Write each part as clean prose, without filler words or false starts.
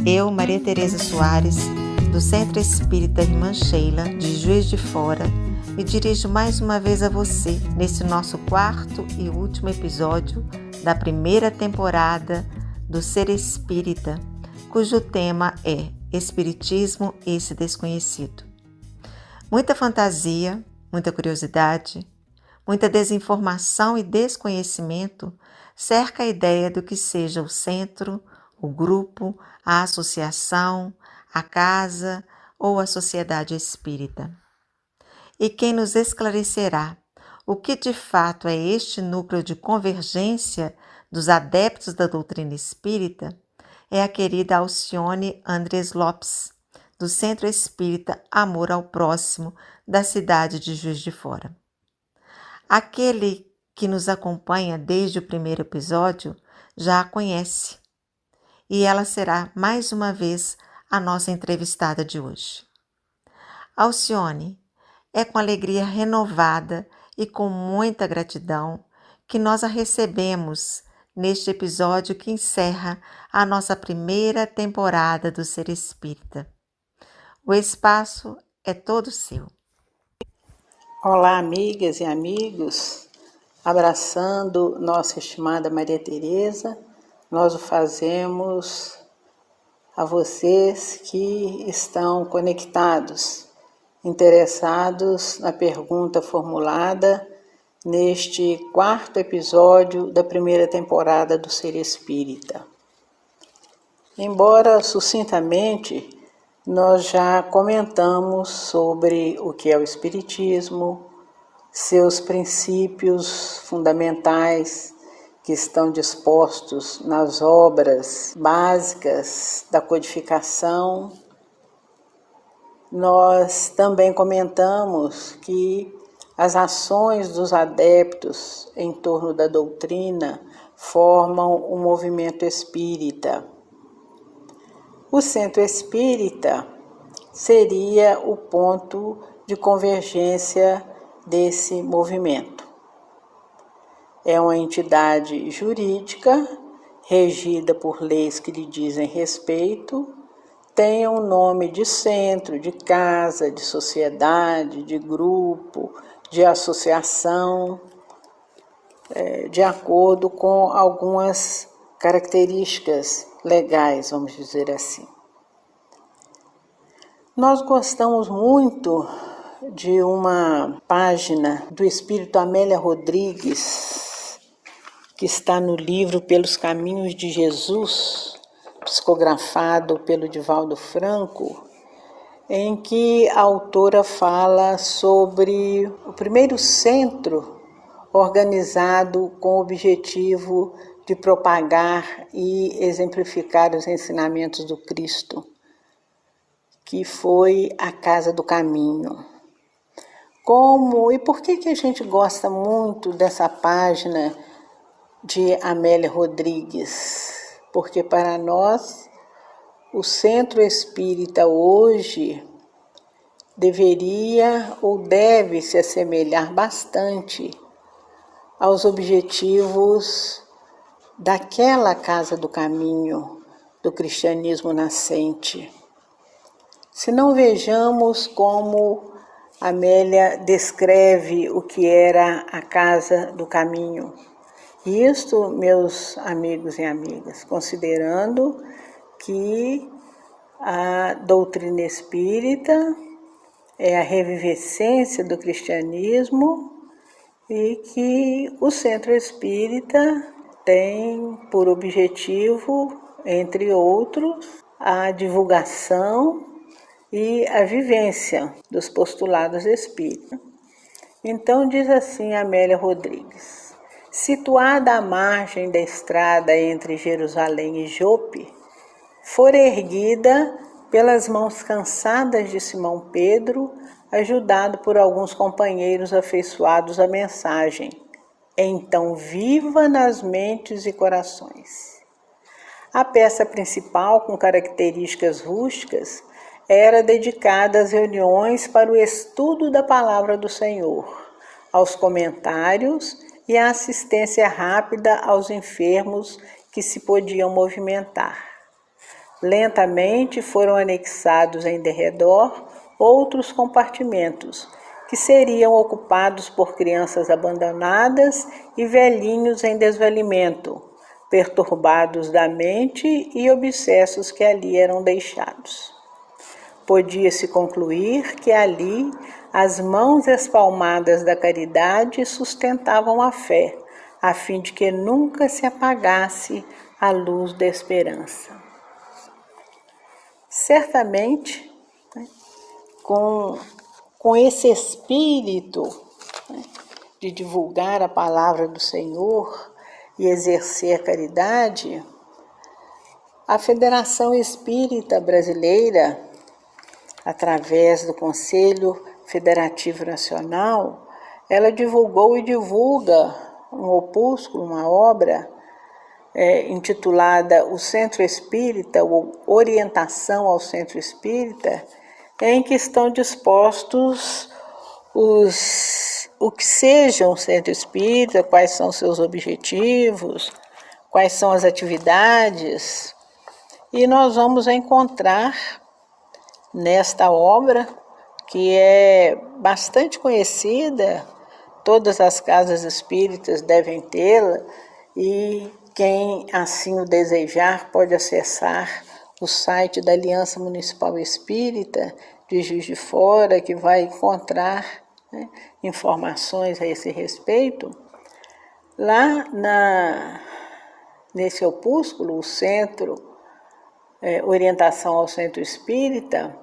Eu, Maria Tereza Soares, do Centro Espírita Irmã Sheila, de Juiz de Fora, me dirijo mais uma vez a você nesse nosso quarto e último episódio da primeira temporada do Ser Espírita, cujo tema é Espiritismo Esse Desconhecido. Muita fantasia, muita curiosidade, muita desinformação e desconhecimento cerca a ideia do que seja o centro, o grupo, a associação, a casa ou a sociedade espírita. E quem nos esclarecerá o que de fato é este núcleo de convergência dos adeptos da doutrina espírita é a querida Alcione Andres Lopes, do Centro Espírita Amor ao Próximo da cidade de Juiz de Fora. Aquele que nos acompanha desde o primeiro episódio já a conhece, e ela será mais uma vez a nossa entrevistada de hoje. Alcione, é com alegria renovada e com muita gratidão que nós a recebemos neste episódio que encerra a nossa primeira temporada do Ser Espírita. O espaço é todo seu. Olá, amigas e amigos, abraçando nossa estimada Maria Tereza, nós o fazemos a vocês que estão conectados, interessados na pergunta formulada neste quarto episódio da primeira temporada do Ser Espírita. Embora sucintamente, nós já comentamos sobre o que é o Espiritismo, seus princípios fundamentais que estão dispostos nas obras básicas da codificação. Nós também comentamos que as ações dos adeptos em torno da doutrina formam um movimento espírita. O Centro Espírita seria o ponto de convergência desse movimento. É uma entidade jurídica regida por leis que lhe dizem respeito, tem um nome de centro, de casa, de sociedade, de grupo, de associação, de acordo com algumas características legais, vamos dizer assim. Nós gostamos muito de uma página do espírito Amélia Rodrigues, que está no livro Pelos Caminhos de Jesus, psicografado pelo Divaldo Franco, em que a autora fala sobre o primeiro centro organizado com o objetivo de propagar e exemplificar os ensinamentos do Cristo, que foi a Casa do Caminho. Como e por que a gente gosta muito dessa página de Amélia Rodrigues? Porque para nós, o Centro Espírita hoje deveria ou deve se assemelhar bastante aos objetivos daquela Casa do Caminho do cristianismo nascente. Se não vejamos como Amélia descreve o que era a Casa do Caminho. Isto, meus amigos e amigas, considerando que a doutrina espírita é a revivescência do cristianismo e que o Centro Espírita tem por objetivo, entre outros, a divulgação e a vivência dos postulados espíritas. Então diz assim Amélia Rodrigues: situada à margem da estrada entre Jerusalém e Jope, fora erguida pelas mãos cansadas de Simão Pedro, ajudado por alguns companheiros afeiçoados à mensagem, então viva nas mentes e corações. A peça principal, com características rústicas, era dedicada às reuniões para o estudo da palavra do Senhor, aos comentários e à assistência rápida aos enfermos que se podiam movimentar. Lentamente foram anexados em derredor outros compartimentos, que seriam ocupados por crianças abandonadas e velhinhos em desvalimento, perturbados da mente e obsessos que ali eram deixados. Podia-se concluir que ali as mãos espalmadas da caridade sustentavam a fé, a fim de que nunca se apagasse a luz da esperança. Certamente, com esse espírito de divulgar a palavra do Senhor e exercer a caridade, a Federação Espírita Brasileira, através do Conselho Federativo Nacional, ela divulgou e divulga um opúsculo, uma obra intitulada O Centro Espírita, ou Orientação ao Centro Espírita, em que estão dispostos o que seja um centro espírita, quais são seus objetivos, quais são as atividades. E nós vamos encontrar nesta obra, que é bastante conhecida, todas as casas espíritas devem tê-la, e quem assim o desejar pode acessar o site da Aliança Municipal Espírita de Juiz de Fora, que vai encontrar informações a esse respeito. Lá nesse opúsculo, o Centro Orientação ao Centro Espírita,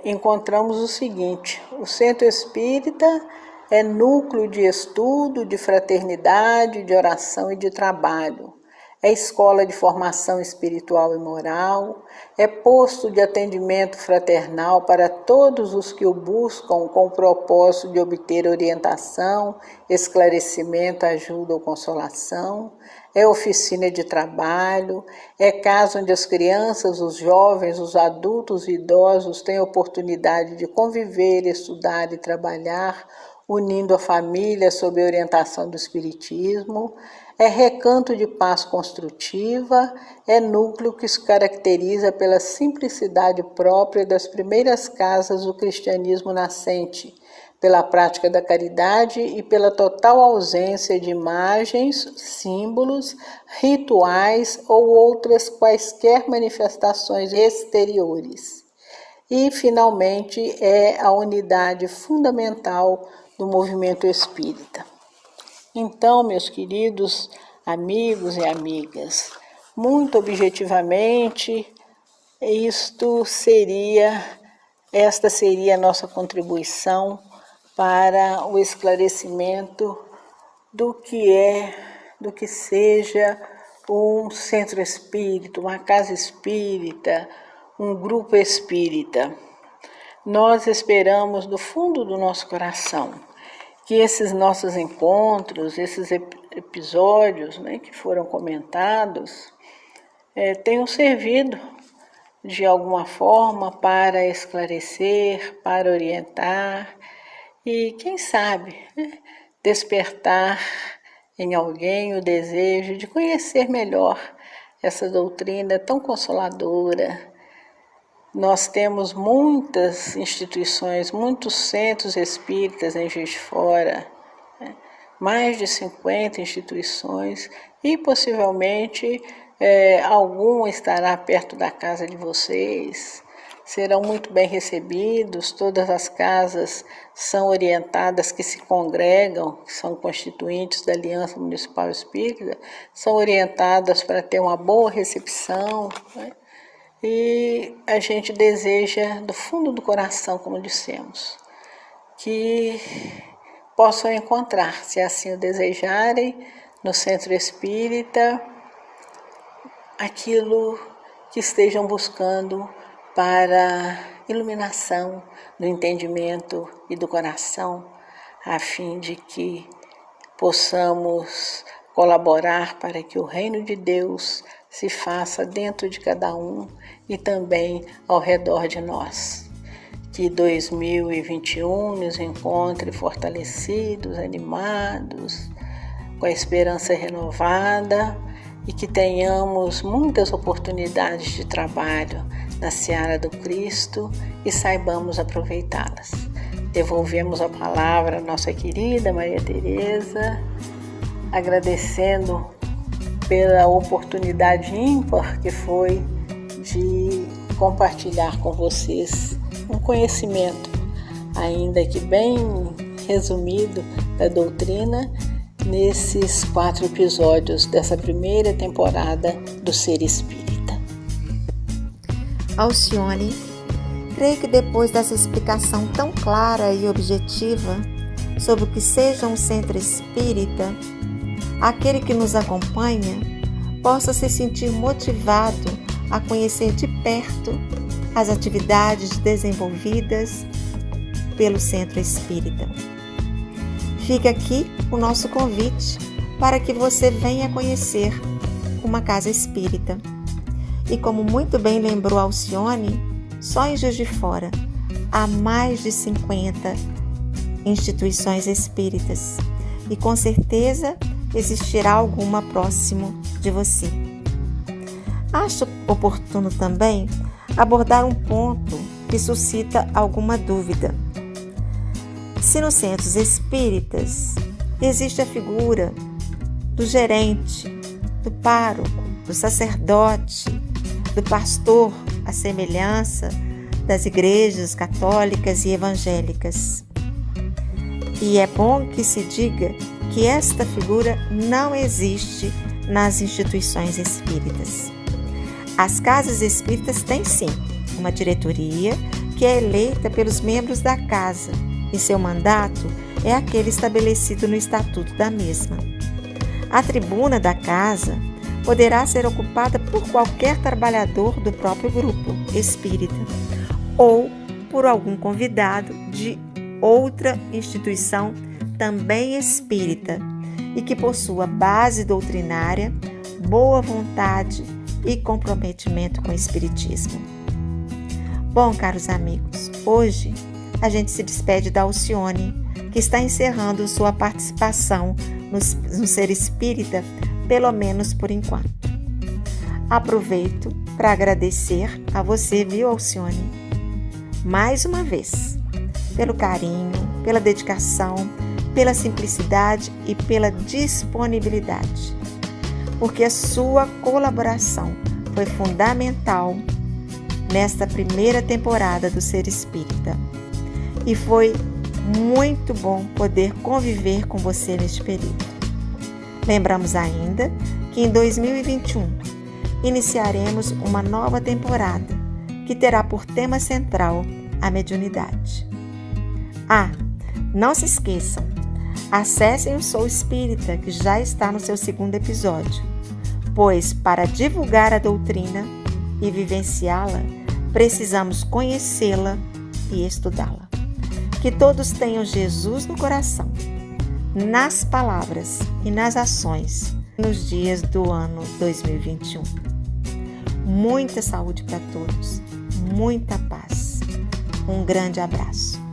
encontramos o seguinte: o Centro Espírita é núcleo de estudo, de fraternidade, de oração e de trabalho. É escola de formação espiritual e moral, é posto de atendimento fraternal para todos os que o buscam com o propósito de obter orientação, esclarecimento, ajuda ou consolação, é oficina de trabalho, é casa onde as crianças, os jovens, os adultos e idosos têm oportunidade de conviver, estudar e trabalhar, unindo a família sob a orientação do Espiritismo, é recanto de paz construtiva, é núcleo que se caracteriza pela simplicidade própria das primeiras casas do cristianismo nascente, pela prática da caridade e pela total ausência de imagens, símbolos, rituais ou outras quaisquer manifestações exteriores. E, finalmente, é a unidade fundamental do movimento espírita. Então, meus queridos amigos e amigas, muito objetivamente, esta seria a nossa contribuição para o esclarecimento do que seja um centro espírita, uma casa espírita, um grupo espírita. Nós esperamos do fundo do nosso coração que esses nossos encontros, esses episódios que foram comentados, tenham servido de alguma forma para esclarecer, para orientar e, quem sabe, despertar em alguém o desejo de conhecer melhor essa doutrina tão consoladora. Nós temos muitas instituições, muitos centros espíritas em Juiz de Fora, mais de 50 instituições, e possivelmente algum estará perto da casa de vocês. Serão muito bem recebidos. Todas as casas são orientadas, que se congregam, que são constituintes da Aliança Municipal Espírita, são orientadas para ter uma boa recepção, E a gente deseja, do fundo do coração, como dissemos, que possam encontrar, se assim o desejarem, no Centro Espírita, aquilo que estejam buscando para iluminação do entendimento e do coração, a fim de que possamos colaborar para que o reino de Deus se faça dentro de cada um e também ao redor de nós. Que 2021 nos encontre fortalecidos, animados, com a esperança renovada e que tenhamos muitas oportunidades de trabalho na seara do Cristo e saibamos aproveitá-las. Devolvemos a palavra à nossa querida Maria Tereza, agradecendo pela oportunidade ímpar que foi de compartilhar com vocês um conhecimento, ainda que bem resumido, da doutrina nesses 4 episódios dessa primeira temporada do Ser Espírita. Alcione, creio que depois dessa explicação tão clara e objetiva sobre o que seja um centro espírita, aquele que nos acompanha possa se sentir motivado a conhecer de perto as atividades desenvolvidas pelo Centro Espírita. Fica aqui o nosso convite para que você venha conhecer uma casa espírita. E como muito bem lembrou Alcione, só em Juiz de Fora há mais de 50 instituições espíritas e com certeza existirá alguma próximo de você. Acho oportuno também abordar um ponto que suscita alguma dúvida. Se nos centros espíritas existe a figura do gerente, do pároco, do sacerdote, do pastor, à semelhança das igrejas católicas e evangélicas. E é bom que se diga que esta figura não existe nas instituições espíritas. As casas espíritas têm sim uma diretoria que é eleita pelos membros da casa e seu mandato é aquele estabelecido no estatuto da mesma. A tribuna da casa poderá ser ocupada por qualquer trabalhador do próprio grupo espírita ou por algum convidado de outra instituição também espírita e que possua base doutrinária, boa vontade e comprometimento com o espiritismo. Bom, caros amigos, hoje a gente se despede da Alcione, que está encerrando sua participação no Ser Espírita, pelo menos por enquanto. Aproveito para agradecer a você, viu, Alcione? Mais uma vez, pelo carinho, pela dedicação, pela simplicidade e pela disponibilidade, porque a sua colaboração foi fundamental nesta primeira temporada do Ser Espírita. E foi muito bom poder conviver com você neste período. Lembramos ainda que em 2021 iniciaremos uma nova temporada que terá por tema central a mediunidade. Não se esqueçam, acessem o Sou Espírita, que já está no seu 2º episódio, pois para divulgar a doutrina e vivenciá-la, precisamos conhecê-la e estudá-la. Que todos tenham Jesus no coração, nas palavras e nas ações, nos dias do ano 2021. Muita saúde para todos, muita paz. Um grande abraço.